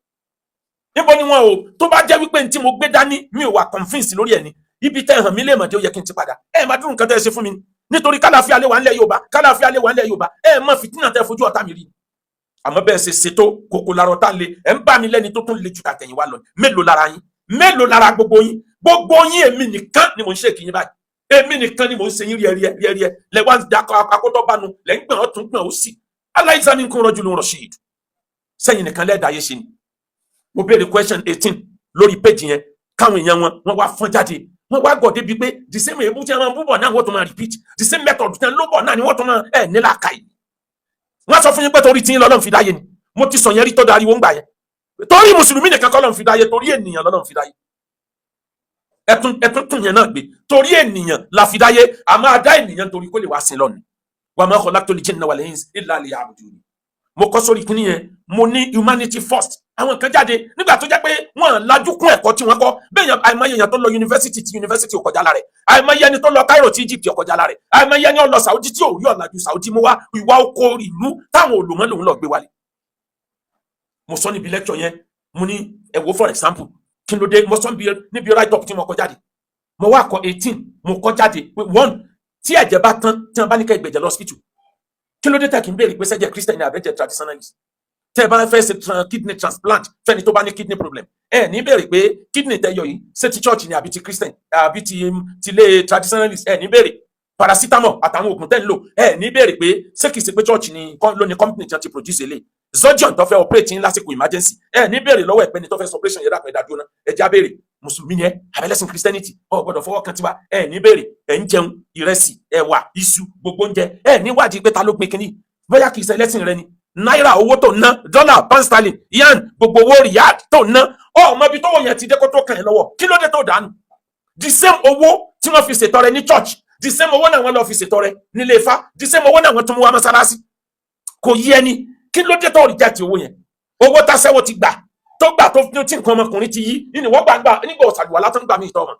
níbo ni wọn o tó bá jẹ́ wípé tí mo gbé dání mi ò wà convince lórí ẹ̀ ni ibi tẹ́ hàn mí lè mọ̀ tí ó yẹ kí n ti padà ẹ má dúró nǹkan tẹ́ ṣe fún mi nítorí kálàfíà lè wà ńlẹ̀ Yorùbá kálàfíà lè wà ńlẹ̀ Yorùbá ẹ má fìtínà tẹ́ fojú ọ̀tá mi rí àmọ́ bẹ́ẹ̀ ṣe ṣètò kòkò larọ̀ tá le ẹ̀ ń bá mi lẹ́ni tó tún le jù tàtẹ̀yìn wá lọ mélòó lára yín mélòó lára gbogbo yín èmi nìkan ni mo ń ṣe kì í báyìí èmi nìkan ni mo ń ṣe yín rí ẹ lẹ́wọ́n ń dakọ̀ akótọ́ bánu lẹ́ ń gbọ̀n ọ̀tún gbọ̀n ó sì aláìsàn kún rọ́jú ló ń rọ̀ṣì sẹ́yìn nìkan lẹ́ẹ̀dá ayé ṣe ni mo béèrè question 18 lórí péjì yẹn káwọn èèyàn wọ́n wá fọ́n jáde wọ́n wá gọ̀ débi pé the same èébú tí wọ́n búbọ̀ náà wọ́n tún máa repeat the same method tí wọ́n lóbọ̀ náà ni wọ́n tún máa nílà ká yìí wọ́n sọ fún yín pé torí tí lọ́lọ́run fi dáyé ni mo ti sọ yẹn rí tó darí wọ́n gbà yẹn torí mùsùlùmí nìkan kọ́ lọ́run fi dáyé torí ènìyàn lọ́lọ́run fi dáyé ẹtún tún yẹn náà gbé torí ènìyàn la fi dáyé àmọ́ adá ènìyàn torí kó lè wá sin lọ́nà wa ma khalaqtul jinna wal insa illa liya'budun mo kọ́ sórí kíní yẹn mo ní humanity first àwọn kan jáde nígbà tó jẹ́ pé wọ́n lajú kún ẹ̀kọ́ tí wọ́n kọ́ bẹ́ẹ̀ àìmọye èèyàn tó lọ yunifásitì tí yunifásitì ò kọjá lára rẹ̀ àìmọye ẹni tó lọ Cairo tí Egypt ò kọjá lára rẹ̀ àìmọye ẹni ó lọ Saudi tí ò rí ọ̀làjú Saudi mú wá ìwà oko ìlú táwọn olùmọ̀ lòun lọ gbé wálé mo sọ níbi lecture yẹn mo ní ẹ wo for example kí ló dé mo sọ níbi write up tí mo kọ jáde mo wá kọ 18 mo kọ jáde pé 1 tí ẹ̀jẹ̀ bá tán tí wọ́n bá ní ká ìgbẹ̀jẹ̀ lọ hospital kí ló dé tẹ́ kí n béèrè pé ṣẹ́jẹ̀ Christian ní àbẹ́jẹ̀ traditionalist tẹ́ ẹ bá fẹ́ ṣe kidney transplant fẹ́ni tó bá ní kidney problem ẹ ní béèrè pé kidney tẹ́ yọ yìí ṣé ti church ni àbí ti Christian àbí ti ilé traditionalist ẹ ní béèrè paracetamol àtàwọn oògùn tẹ́ ń lò ẹ ní béèrè pé ṣé kìí ṣe pé church ni ló ní company tí wọ́n ti produce eléyìí zojon tó fẹ́ operate lásìkò emergency ẹ ní béèrè lọ́wọ́ ẹ̀pẹ́ni tó fẹ́ sọ operation yẹn dàpọ̀ ẹ̀dá dúró náà ẹ já béèrè mùsùlùmí ni ẹ abẹ́lẹ́sìn christianity ọ gbọ́dọ̀ fọwọ́ kan tiwa ẹ ní béèrè ẹ ń jẹun ìrẹsì ẹ̀wà iṣu gbogbo oúnjẹ ẹ níwádìí pé ta ló gbin kínní bóyá kìí ṣe ẹlẹ́sìn rẹ ni náírà owó tó ná dọ́là pound sterling yan gbogbo owó riyad tó ná ọmọ ibi tó wọ yẹn ti dé kó tó kàn yín lọ́wọ́ kí ló dé tó dànù the same owó tí wọ́n fi ṣètọrẹ ní church the same owó náà wọ́n lọ fi ṣètọrẹ nílé Ifá the same owó náà wọ́n tún mú wá mọ́sálásí kò yé ẹni kí ló dé tó rí jáde owó yẹn owó tásẹ́wó ti gbà tó gbà tó tí nǹkan ọmọkùnrin ti yí nínú wọ́n gbàgbà nígbà òṣàlùwà látọ̀ gbà mí ìtọ́ wọn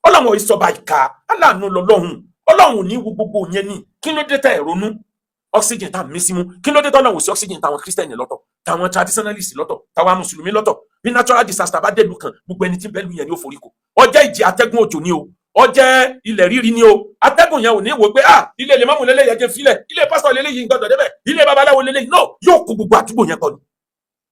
ọlọ́run ìsọba ìka aláàánú lọ́lọ́run ọlọ́run ní gbogbo yẹn ní kí ló dé tẹ́ ẹ̀rọnú oxygen tá à ń mí símú kí ló dé tọ́lọ́run sí oxygen táwọn kírísítẹ́nì lọ́tọ̀ táwọn traditionalist lọ́tọ̀ táwọn mùsùlùmí lọ́tọ̀ bí natural disaster bá dé ìlú kan gbogbo ẹni tí bẹ́ẹ̀ lu yẹn ni ó forí kò ọjẹ́ ìjì atẹ́gùn òjò ni o ọjẹ́ ilẹ̀ rírí ni o atẹ́gùn yẹn ò ní wò pé ilé lè mọ́mù lélẹ́yìn ẹjẹ́ filẹ̀ ilé pásítọ̀ lélẹ́yìn gbọ́dọ̀ débẹ̀ ilé babaláwo lélẹ́yìn náà yóò kó gbogbo àdúgbò yẹn kọ́ ni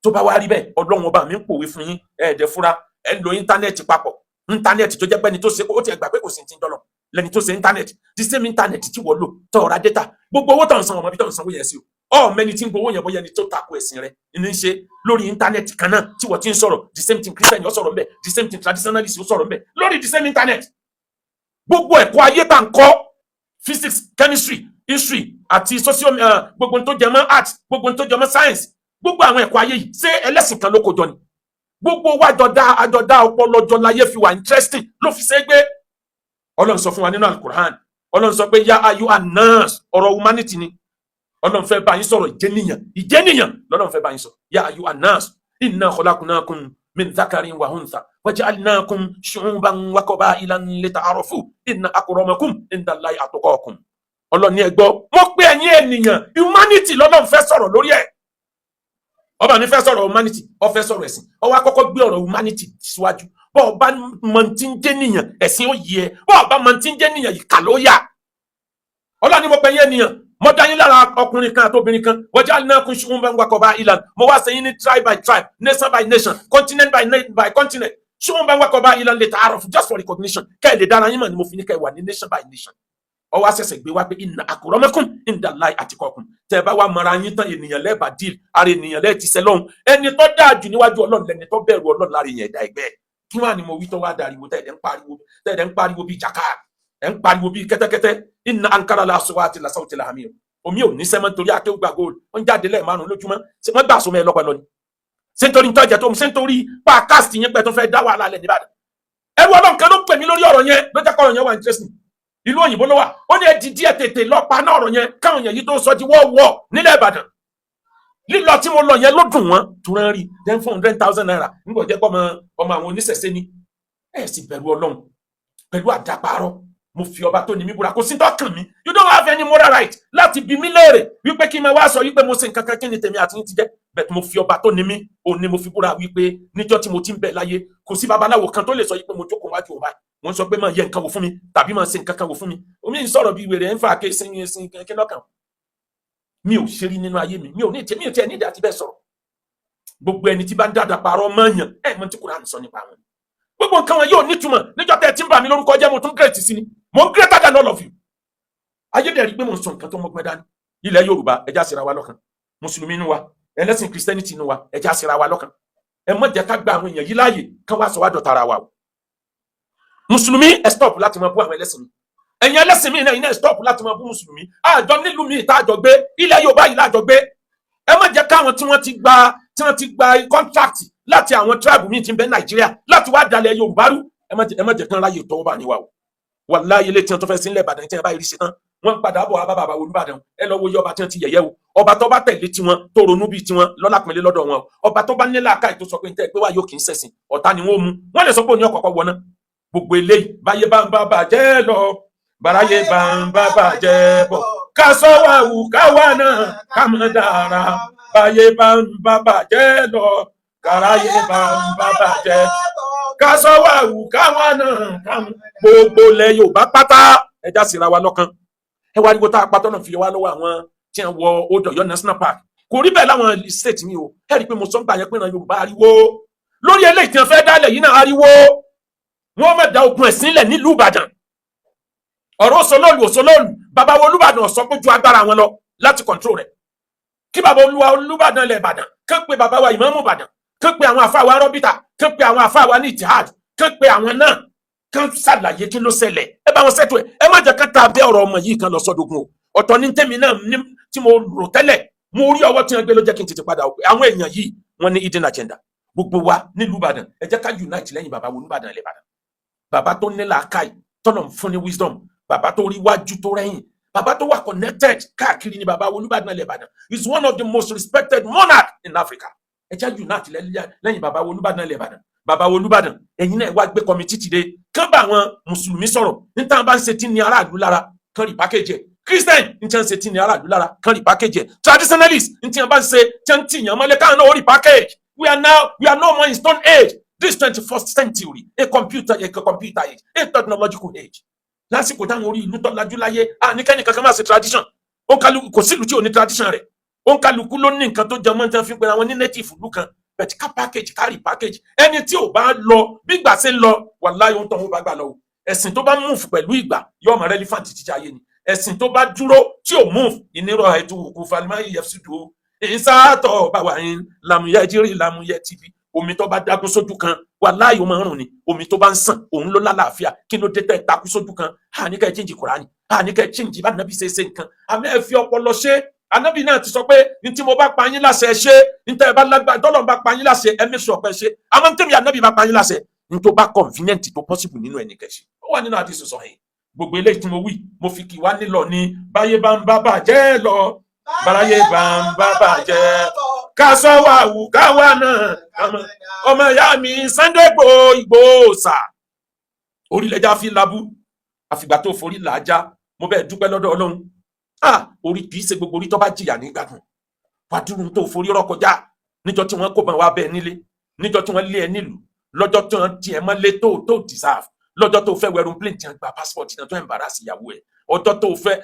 tó bá wá rí bẹ́ẹ̀ ọlọ́run ọba mi ń pòwe fún yín ẹ̀ẹ́dẹ̀ fúra ẹ̀ ń lo íńtánẹ́ẹ̀tì papọ̀ íńtánẹ́ẹ̀tì tó jẹ́ pé ẹni tó ṣe ó ti ẹgbà pé kò sí ti ń dọ́lọ̀ lẹ́ni tó ṣe íńtánẹ́ẹ̀tì the same íńtánẹ́ẹ̀tì tí wọ́n lò tọ́ ọ̀rá dẹ́ta gbogbo owó tó ń san ọmọ bí tó ń sanwó yẹn sí o mẹ́ni tí ń gbowó yẹn bóyá ẹni tó tako ẹ̀sìn rẹ̀ ní í ṣe lórí íńtánẹ́ẹ̀tì kan náà tí wọ́n ti ń sọ̀rọ̀ the same thing Christian yóò sọ̀rọ̀ ńbẹ̀ the same thing traditionalist yóò sọ̀rọ̀ ńbẹ̀ lórí the same íńtánẹ́ẹ̀tì gbogbo ẹ̀kọ́ ayé tá ń kọ́ physics chemistry history àti social gbogbo tó jẹ mọ́ art gbogbo tó jẹ mọ́ science gbogbo àwọn ẹ̀kọ́ ayé yìí ṣé ẹlẹ́sìn kan ló kó jọ ni gbogbo wa àjọdá ọpọlọjọ láyé fi wà interesting ló fi ṣe gbé ọlọ́run sọ fún wa nínú alukur'an ọlọ́run sọ pé ya ayu anas ọ̀rọ̀ humanity ni ọlọ́run fẹ́ bá yín sọ̀rọ̀ ìjẹ́nìyàn lọ́lọ́run fẹ́ bá yín sọ ya ayu anas inna khalaqnakum min dhakarin wa untha waja'alnakum shu'uban wa qaba'ilan lita'arafu inna akramakum indallahi atqakum ọlọ́run ní ẹ gbọ́ mo pé ẹ̀yin ènìyàn humanity lọ́lọ́run fẹ́ sọ̀rọ̀ lórí ẹ̀ ọba ní fẹ́ sọ̀rọ̀ humanity ó fẹ́ sọ̀rọ̀ ẹ̀sìn ó wá kọ́kọ́ gbé ọ̀rọ̀ humanity síwájú bọ́ ọba mọ̀ tí ń jẹ́ nìyàn ẹ̀sìn ó yẹ bọ́ ọba mọ̀ tí ń jẹ́ nìyàn ìkà ló yà ọlọ́ni mo pẹ́ yẹn nìyàn mo dá yín lára ọkùnrin kan àti obìnrin kan waja'alnakum shu'uban wa qaba'ilan mo wá sẹ́yìn ní tribe by tribe nation by nation continent by continent shu'uban wa qaba'ilan lita'arafu just for recognition kẹ́ ẹ̀ lè dára yín mọ̀ ni mo fi ní kẹ́ ẹ̀ wà ní nation by nation ọwọ́ àṣẹ̀ṣẹ̀ gbé wá pé inna akramakum indallahi atqakum tẹ́ ẹ bá wá mọra yín tán ènìyàn lẹ́ẹ̀bà díìl ara ènìyàn lẹ́ẹ̀ ti sẹ́ lọ́hùn ẹni tó dáa jù níwájú ọlọ́run lẹ́ni tó bẹ̀rù ọlọ́run lára èèyàn ẹ̀dá ẹgbẹ́ kí wọ́n á ní mo wí tó wá dariwo tẹ́ẹ̀dẹ̀ ń pariwo bíi jaka ẹ̀ ń pariwo bíi kẹ́tẹ́kẹ́tẹ́ inna ankara al-aswati la sawtil hamir omi ò ní sẹ́mọ́ torí akéwùgbà gold wọ́n jáde lẹ́ẹ̀márùn lójúmọ́ wọ́n gbà sọmọ ẹ lọ́pẹ́ lọ ni ṣé nítorí ń tọ́jà tó ṣé nítorí pàkásì yẹn pẹ́ tó fẹ́ dá wàhálà lẹ̀ níbàdàn ẹrú ọlọ́run kan ló pè mí lórí ọ̀rọ̀ yẹn ló jẹ́ kọ́ ọ̀rọ̀ yẹn wà interesting ìlú òyìnbó ló wà ó ní ẹdí díẹ̀ tètè lọ pa náà ọ̀rọ̀ yẹn káwọn èèyàn yìí tó sọ di wọ́ọ̀wọ́ nílẹ̀ Ìbàdàn lílọ tí mo lọ yẹn ló dùn wọ́n tó rán rí then 400,000 naira nígbà jẹ́ pọ́ ọmọ àwọn oníṣẹ̀ṣẹ̀ ni ẹ̀ sì bẹ̀rù ọlọ́run pẹ̀lú àdàpárọ̀ mo fi ọba tó ní mi búra kò sí tọ́kàn mi you don't have any moral right láti bi mí léèrè wípé kí n máa wá sọ wípé mo ṣe nǹkan kan kí ni tèmi àti yín ti jẹ́ bẹ́ẹ̀ mo fi ọba tó ní mi òun ni mo fi búra wípé níjọ́ tí mo ti ń bẹ láyé kò sí babaláwo kan tó lè sọ wípé mo jókòó wájú ọba wọ́n sọ pé máa yẹ nǹkan wò fún mi tàbí máa ṣe nǹkan kan wò fún mi omi ń sọ̀rọ̀ bí wèrè ń fà ké sin kí lọ́kàn mi ò ṣe rí nínú ayé mi mi ò tiẹ̀ ní ìdí àti bẹ́ẹ̀ sọ̀rọ̀ gbogbo ẹni tí bá ń dáadáa parọ́ mọ́ọ̀yàn ẹ̀ mọ́ tí Kùránì sọ nípa wọn gbogbo nǹkan wọn yóò nítumọ̀ níjọ́ tẹ́ ẹ ti ń bà mí lórúkọ jẹ́ mo tún great sí ni mo ń greater than all of you ayédèrú pé mo ń sọ nǹkan tó mọ́gbẹ́ dání ilẹ̀ Yorùbá ẹja síra wa lọ́kàn mùsùlùmí inú wa ẹlẹ́sìn Christianity inú wa ẹja síra wa lọ́kàn ẹ má jẹ́ ká gba àwọn èèyàn yìí láàyè kán wá sọ wá dọ̀tá ara wa o mùsùlùmí ẹ stop láti máa bú àwọn ẹlẹ́sìn mi ẹ̀yin ẹlẹ́sìn mi náà iná ẹ stop láti máa bú mùsùlùmí àjọ nílùú mi ìta àjọ gbé ilẹ̀ Yorùbá yìí láàjọ gbé ẹ má jẹ́ káwọn tí wọ́n ti gba contract láti àwọn tribe mi ti ń bẹ Nàìjíríà láti wá dalẹ̀ Yorùbá rú ẹ má jẹ́ kán ráyè tọwọ́ bá ní wa o wàláyé ilé tí wọ́n tó fẹ́ sí ilẹ̀ Ìbàdàn tí wọ́n bá rí ṣe tán wọ́n padà bọ̀ wá bá bàbá Olúbàdàn ẹ lọ wo iye ọba tí wọ́n ti yẹ̀yẹ́ o ọba tó bá tẹ̀lé tiwọn tó ronú bíi tiwọn lọ́lá pínlẹ̀ lọ́dọ̀ wọn ọba tó bá nílẹ̀ àkáì tó sọ pé níta ẹ pé wá yóò kì í ṣẹ̀sìn ọ̀tá ni wọ́n mú wọ́n lè sọ pé òní ọ̀kọ̀ọ̀kọ̀ wọná gbogbo eléyìí báyé bá ń bá bàjẹ́ lọ bàráyé bá ń bá bàjẹ́ bọ̀ ká sọ wà wù ká wà náà ká mọ̀ dára báyé bá ń bá bàjẹ́ lọ káráyé bá ń bá bàjẹ́ ká sọ́wọ́ àwù káwọn náà káwọn gbogbo ilẹ̀ Yorùbá pátá ẹja síra wa lọ́kàn ẹ wá nígbó tá a patọ́ náà fi wá lọ́wọ́ àwọn tí wọ́n wọ Odò Ọ̀yọ́ National Park kò rí bẹ́ẹ̀ láwọn state mi o ẹ rí i pé mo sọ ń gbà yẹn pé ìran Yorùbá ariwo lórí eléyìí tí wọ́n fẹ́ dálẹ̀ yìí náà ariwo wọ́n mọ̀ dá ogun ẹ̀sìn lẹ̀ nílùú Ìbàdàn ọ̀rọ̀ òṣòlóòlù bàbá wo Olúbàdàn sọ pé ju agbára wọn lọ láti control rẹ̀ kí bàbá Olúbàdàn lẹ̀ Ìbàdàn kán pé bàbá wa Ìmáàmù Ìbàdàn kán pé àwọn àfáà wa rọ́bìtà kán pé àwọn àfáà wa ní ìtìhad kán pé àwọn náà kán ṣàlàyé kí ló ṣẹlẹ̀ ẹ bá wọn ṣètò ẹ má jẹ́ kán ta abẹ́ ọ̀rọ̀ ọmọ yìí kan lọ sọ́dọ̀gùn o ọ̀tọ̀ ní tèmi náà tí mo rò tẹ́lẹ̀ mo rí ọwọ́ tí wọ́n gbé ló jẹ́ kí n tètè padà àwọn èèyàn yìí wọ́n ní hidden agenda gbogbo wa nílùú Ìbàdàn ẹ jẹ́ ká unite lẹ́yìn bàbá wo Olúbàdàn ilẹ̀ Ìbàdàn bàbá tó ní làákàyè tọ́nà fún ní wisdom bàbá tó rí wájú tó rẹ́yìn bàbá tó wà connected káàkiri ni bàbá wo Olúbàdàn ilẹ̀ Ìbàdàn is one of the most respected monarch in Africa ẹ jẹ́ unite lẹ́yìn bàbá wo Olúbàdàn ilẹ̀ Ìbàdàn bàbá wo Olúbàdàn ẹ̀yin náà wá gbé kọmitì ti dé kán bá àwọn mùsùlùmí sọ̀rọ̀ níta bá ń ṣe tí ní aráàlú lára kán rí pákéjì ẹ̀ Christian ní tí wọ́n ń ṣe tí ní aráàlú lára kán rí pákéjì ẹ̀ traditionalist ní tí wọ́n bá ń ṣe tí wọ́n ń tìyàn mọ́lẹ̀ káwọn náà ó rí pákéjì we are no more in stone age this 21st century a computer age a technological age lásìkò táwọn orí ìlú tọ́lájú láyé àníkẹ́ni kankan máa ṣe tradition kò sílùú tí ò ní tradition rẹ̀ òǹkàlùkù ló ní nǹkan tó jẹ mọ́ tí wọ́n fi pera wọn ní native ìlú kan bẹ̀tí ká package kárí package ẹni tí ò bá lọ bí ìgbà ṣe ń lọ wàláhì ohun tó ń bá gbà lọ o ẹ̀sìn tó bá move pẹ̀lú ìgbà yóò máa relevant títí ayé ni ẹ̀sìn tó bá dúró tí ò move ìnirọ̀ ètò òkú falimá yẹfṣudu ìsáàtọ̀ báwa ń lamuyẹ jírí lamuyẹ tv omi tó bá dágún sójú kan wàláhì ó máa ń rùn ni omi tó bá ń sàn òun ló lálàáfíà kí ló dé tẹ́ takú sójú kan àníkẹ́ ẹ̀ chíǹjì Kùránì àníkẹ́ ẹ̀ chíǹjì bá nàbí ṣe nǹkan àmì ẹ̀ fi ọpọlọ ṣe Ànábì náà ti sọ pé ní tí mo bá pa yín láṣẹ ṣe ní tẹ́ ẹ bá lágbá tọ́lọ̀ bá pa yín láṣẹ ẹ mẹ́sàn ọ̀pẹ ṣe àmọ́ ní tẹ́mi Ànábì bá pa yín láṣẹ ní tó bá convenient tó possible nínú ẹnì kẹṣì ó wà nínú àdìsí sọ yìí gbogbo eléyìí tí mo wí mo fi kì wá nílọ ní báyé bá ń bá bàjẹ́ lọ báyé bá ń bá bàjẹ́ ká sọ wà wù ká wà náà ọmọ ìyá mi Sunday Igboho sà orílẹ̀-èdè fi labú àfìgbà tó forí làájá mo bẹ́ẹ̀ dúpẹ́ lọ́dọ̀ Ọlọ́run orí kìí ṣe gbogbo orí tó bá jìyà nígbàdùn wà dúró tó forí rọ kọjá níjọ́ tí wọ́n kó bá wa bẹ́ẹ̀ nílé níjọ́ tí wọ́n lé ẹ nílùú lọ́jọ́ tí wọ́n tiẹ̀ mọ́ lé tó deserve lọ́jọ́ tó fẹ́ wẹrun plane tí wọ́n gba passport tí wọ́n tó embarrass ìyàwó ẹ̀ ọjọ́ tó fẹ́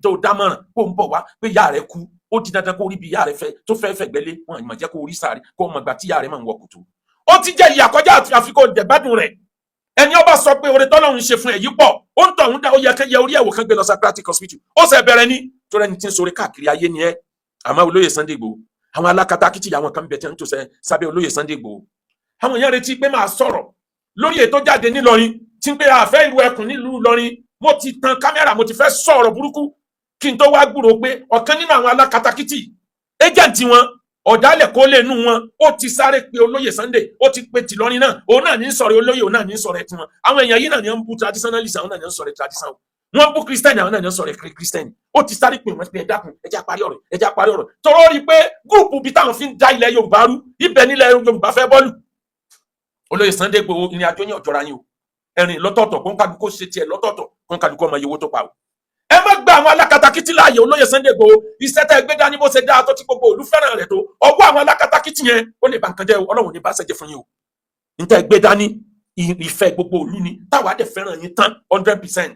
tó dámọ̀ràn kó ń bọ̀ wá pé ìyá rẹ̀ kú ó di dandan kó rí bí ìyá rẹ̀ fẹ́ tó fẹ́ fẹ̀gbẹ́lé wọn ìmọ̀ jẹ́ kó orí sáré kó mọ̀ gbà tí ìyá rẹ̀ máa ń wọ kùtù ó ti jẹ́ ìyà kọjá àfikún ìjẹ̀gbádùn rẹ̀ ẹni ọba sọ pé oore tọ́lọ́run ṣe fún ẹ yìí pọ̀ ó ń tọ̀ ń dá ó yẹ kẹ́ yẹ orí ẹ̀wò kan gbé lọ Socratic Hospital ó ṣe bẹ̀rẹ̀ ní tó rẹni tí ń sọ̀rọ̀ káàkiri ayé ni ẹ àmọ́ olóyè Sunday Igboho àwọn alákatakítí àwọn kan bẹ̀ tí wọ́n ń tò sábẹ́ olóyè Sunday Igboho àwọn èèyàn retí pé máa sọ̀rọ̀ lórí ètò jáde nílọrin tí ń pé àfẹ́ ìlú ẹkùn nílùú Ìlọrin mo ti tan kámẹ́rà mo ti fẹ́ sọ̀rọ̀ burúkú kí n tó wá gbúrò pé ọ̀kan nínú àwọn alákatakítí ẹjẹ̀ǹtì wọn ọ̀dàlẹ̀ kó lè nú wọn ó ti sáré pé olóyè Sunday ó ti pe tìlọrin náà òun náà ní sọ̀rọ̀ olóyè òun náà ní sọ̀rọ̀ ẹtì wọn àwọn èèyàn yìí náà ní ń bú traditionalist àwọn náà ní ń sọ̀rọ̀ tradition wọn bú Christian àwọn náà ní ń sọ̀rọ̀ Christian ó ti sáré pé wọn pé ẹ dákun ẹ jẹ́ á parí ọ̀rọ̀ tọrọ rí pé gúrùpù bí táwọn fi ń da ilẹ̀ Yorùbá rú ibẹ̀ nílẹ̀ Yorùbá fẹ́ bọ́ọ̀lù olóyè Sunday Igboho ìrìn àjò yẹn ọ̀jọ̀ra yín o ẹ̀rìn lọ́tọ̀ọ̀tọ̀ kó ń kálukó ṣe tiẹ̀ lọ́tọ̀ọ̀tọ̀ kó ń kálukó ọmọ yòówó tó pa o ẹ má gba àwọn alákatakítí láàyè olóyè Sunday Igboho iṣẹ́ tẹ́ gbé dání bó ṣe dáa tó ti gbogbo òlú fẹ́ràn rẹ̀ tó ọwọ́ àwọn alákatakítí yẹn ó lè bà nǹkan jẹ́ Ọlọ́run ní bá ṣẹ́jẹ́ fún yín o níta gbé dání ìfẹ́ gbogbo òlú ni táwa dẹ̀ fẹ́ràn yín tán 100%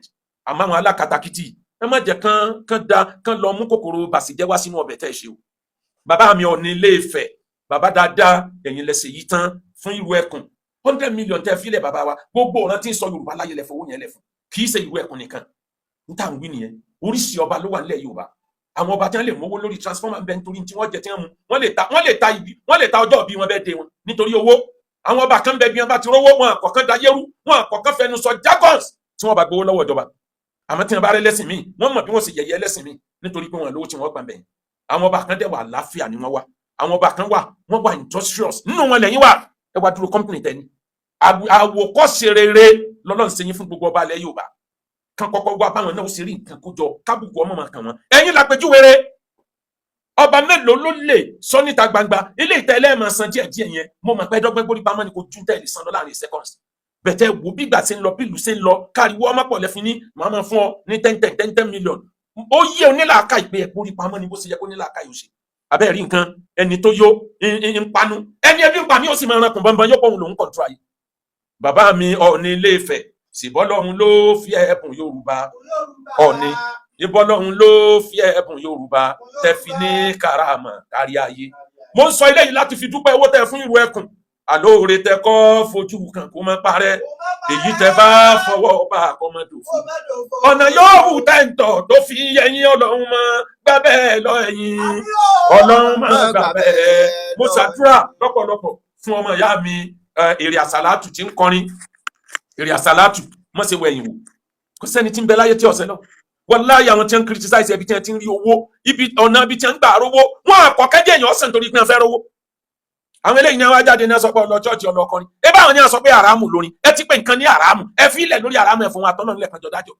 àmọ́ àwọn alákatakítí ẹ má jẹ́ kán lọ mú kòkòrò bàṣìjẹ́ wá sínú ọbẹ̀ tẹ́ ṣe o bàbá mi Ọọ̀ni Ilé Ifẹ̀ bàbá dáadáa ẹ̀yin lẹ́sẹ̀ yìí tán fún ìlú ẹkùn 100 million tẹ́ fílẹ̀ bàbá wa gbogbo ọ̀ràn tí ń sọ Yorùbá láyé lẹ́fọ̀ owó yẹn lẹ́fọ̀ kì í ṣe ìlú ẹkùn nìkan níta ń wí nìyẹn oríṣi ọba ló wà nílẹ̀ Yorùbá àwọn ọba tí wọ́n lè mówó lórí transformer bẹ́ẹ̀ nítorí tí wọ́n jẹ tí wọ́n mu wọ́n lè ta ọjọ́ bí wọ́n bẹ́ẹ̀ dé wọn nítorí owó àwọn ọba kan bẹ bí wọ́n bá ti rówó wọn àkọ́kọ́ dayérú wọn àkọ́kọ́ fẹnu sọ jargons tí wọ́n bá gbowó lọ́wọ́ ìjọba àmọ́ tí wọ́n bá rẹ́ lẹ́sìn míì wọ́n mọ̀ bí wọ́n sì yẹ̀yẹ́ lẹ́sìn míì nítorí pé wọ́n lówó tí wọ́n gbà bẹ́ẹ̀ àwọn ọba kan dẹ̀ wà láfíà ni wọ́n wà àwọn ọba kan wọ́n wà industrious nínú wọn lẹ́yìn wà ẹ wá dúró company tẹ́ni àwòkọ́ṣe rere lọ́lọ́run ṣe yín fún gbogbo ọba ilẹ̀ Yorùbá kan kọ́kọ́ wá báwọn náà ó sì rí nǹkan kó jọ kábùkù ọmọ máa kàn wọ́n ẹ̀yin lápẹjúwèrè ọba mélòó ló lè sọ níta gbangba ilé ìtẹ́lẹ̀ máa san díẹ̀ yẹn mo mọ̀ pé dọ́gbẹ́ gbórí pamọ́ ni kò ju tẹ́lẹ̀ san lọ láàrin seconds bẹ̀tẹ̀ wo bígbà tí ń lọ bílù ṣe ń lọ káriwọ́ ọmọ pọ̀ lẹ́fin ní màmá fún ọ ní 10 million ó yẹ onílàáká ìpè ẹ̀kọ́ orí pamọ́ ni bó ṣe yẹ kó nílàáká yóò ṣe abẹ́ rí nǹkan ẹni tó yó ń panu ẹni ẹbí ń pa mí ó sì máa rankùn bọ́nbọ́n yóò pọ̀hún lòún kọ̀ǹtró ayé. bàbá mi Ọọ̀ni Ilé Ifẹ̀ ṣèbọ́lọ́hún ló fi ẹ̀bùn Yorùbá Ọọ̀ni ìbọ́lọ́hún ló fi ẹ̀bùn Yorùbá tẹ́ fi ní karama kárí ayé. mo ń sọ eléyìí láti fi dúpẹ́ owó tẹ́ fún ìrù ẹkùn àlóore tẹ kọ́ fojú kan kó má parẹ́ èyí tẹ bá fọwọ́ bá kọ́mọdò fún ọ̀nà yóò wù tẹ́ǹtọ̀ tó fi yẹyin Ọlọ́run mọ́ gbábẹ́ lọ ẹ̀yìn Ọlọ́run mọ́ gbábẹ́. mo ṣàdúrà lọ́pọ̀lọpọ̀ fún ọmọ ìyá mi èrè àsàlátù tí ń kọrin èrè àsàlátù mọ́ ṣe wẹ̀yìn wò kò sẹ́ni tí ń bẹ láyé tí ọ̀sẹ̀ náà wàláhì àwọn tí wọ́n ń criticize ẹbí tí wọ́n ti ń rí owó ọ̀nà ibi tí wọ́n ń gbà rówó wọn àkọ́kẹ́jẹ́ èèyàn ọ̀sẹ̀ nítorí pé wọ́n fẹ́ rówó. àwọn eléyìí ni wọ́n jáde ní sọ pé ọlọ chọọchì ọlọkọrin ebe àwọn ni wọ́n sọ pé àràmù lórin ẹ ti pé nǹkan ní àràmù ẹ fi ilẹ̀ lórí àràmù ẹ fún wa tọ́lọ́ nílẹ̀ kan jọ dájọ́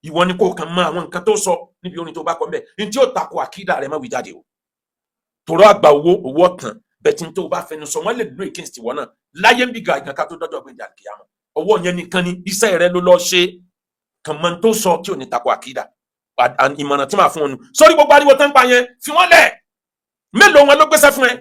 ìwọ ni kò kàn mọ àwọn nǹkan tó sọ níbi orin tó bá kọ mbẹ ní tí ó takò àkídà rẹ má wí jáde o tòrọ àgbà owó ọ̀tàn bẹ̀tí tó bá fẹnu sọ wọ́n lè lo against ìwọ náà láyé ń bí ga ìgbà ká tó dọ́jọ́ gbẹ̀jà kìyàmọ́ ọwọ́ yẹn nìkan ni iṣẹ́ rẹ ló lọ ṣe kàn mọ́ tó sọ tí ò ní takò àkídà ìmọ̀ràn tí màá fún ọ nù sórí gbogbo ariwo tó ń pa yẹn fi wọ́n lẹ̀ mélòó wọn ló gbéṣẹ́ fún ẹ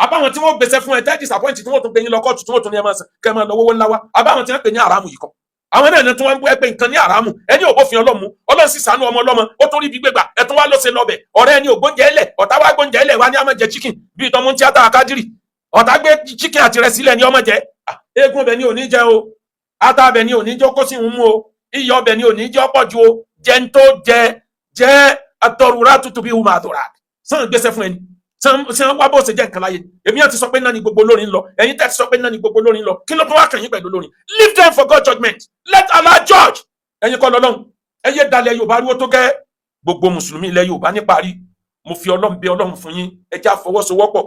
àbáwọn tí wọ́n gbéṣẹ́ fún ẹ tẹ́ disappoint tí wọ́n tún gbé yín lọ kóòtù tí wọ́n tún ní ẹ máa sàn kẹ́ máa lọ owó ńlá wa àbáwọn tí wọ́n pè ní àràmù yìí kọ́ àwọn náà tí wọ́n ń bú ẹgbẹ́ nǹkan ní àràmù ẹni ò bófin Ọlọ́run Ọlọ́run sì ṣàánú ọmọ ọlọ́mọ ó tún rí ibi gbégbà ẹ tún wá ló ṣe lọ́bẹ̀ ọ̀rẹ́ ẹni ògbóúnjẹ ẹlẹ̀ ọ̀tá wá gbóúnjẹ ẹlẹ̀ wá ní àmọ́ jẹ chicken bíi tọmọ tíátà akádìrì ọ̀tá gbé chicken àti rẹ̀ sílẹ̀ ní ọmọ jẹ eégún ọbẹ̀ ni ò ní jẹ o ata ọbẹ̀ ni ò ní jẹ kó sì ń mú o iyọ̀ ọbẹ̀ ni ò ní jẹ ọ̀pọ̀ ju o jẹ ń tó jẹ àtọrùrà tútù bí hùmà àtọrà sàn gbèsè fún ẹni sàn wá bó ṣe jẹ nǹkan láyé èmi àti sọ pé náà ni gbogbo olórin lọ ẹ̀yin tẹ́ ti sọ pé náà ni gbogbo olórin lọ kí ló tó wá kàn yín pẹ̀lú olórin leave them for God judgment let Allah judge ẹ̀yin kọ́ lọ́lọ́run ẹ̀yẹ dalẹ̀ Yorùbá ariwo tó gẹ́ gbogbo mùsùlùmí ilẹ̀ Yorùbá níparí mo fi Ọlọ́run bẹ̀ Ọlọ́run fún yín ẹ jẹ́ á fọwọ́sowọ́pọ̀